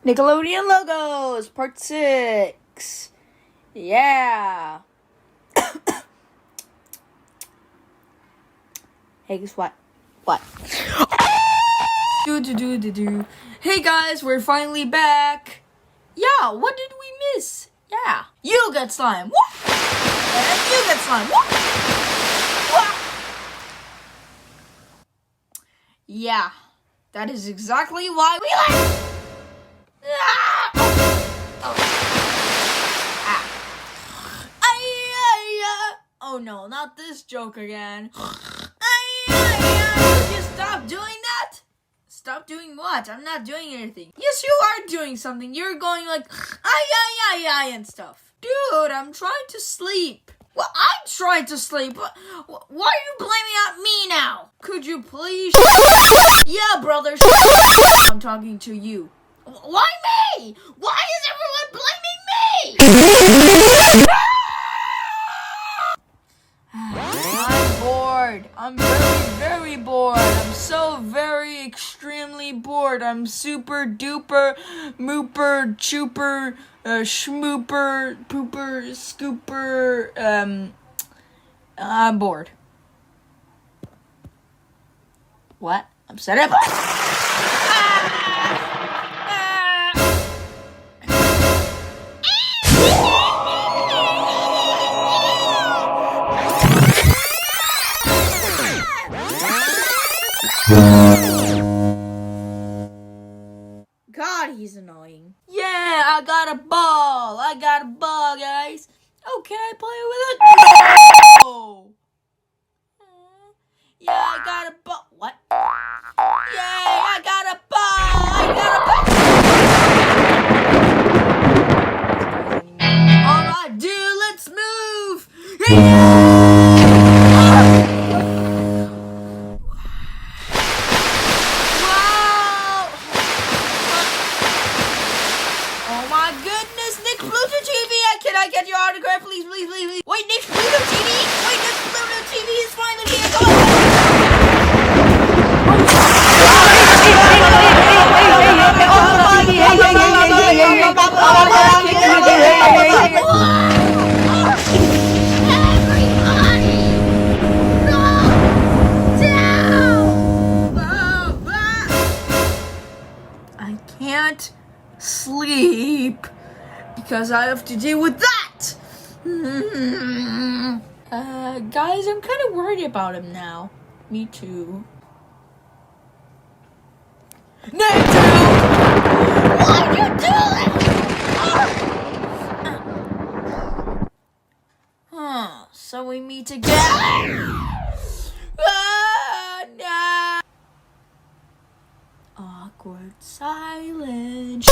Nickelodeon logos, part 6. Yeah. Hey, guess what? What? Do. Hey guys, we're finally back. Yeah, what did we miss? Yeah. You get slime. What? And you get slime. What? What? Yeah. That is exactly why we like. Oh no, not this joke again. Would you stop doing that? Stop doing what? I'm not doing anything. Yes, you are doing something. You're going like, and stuff. Dude, I'm trying to sleep. Well, I'm trying to sleep. Why are you blaming on me now? Could you please? Yeah, brother. I'm talking to you. Why me? Why is everyone blaming me? I'm bored. I'm very bored. I'm so very extremely bored. I'm super duper mooper chooper schmooper pooper scooper I'm bored. What? I'm set up. God, he's annoying. Yeah, I got a ball. Guys. Oh, can I play with it? No. Yeah, I got a ball. What? Yay, I got a ball. Alright, dude, let's move. Oh my goodness, Nick Pluto TV! Can I get your autograph, please? Wait, Nick Pluto TV! Nick Pluto TV is finally here! I can't sleep because I have to deal with that. Guys, I'm kind of worried about him now. Me too. No, why'd you do that? So we meet again. No. Awkward silence.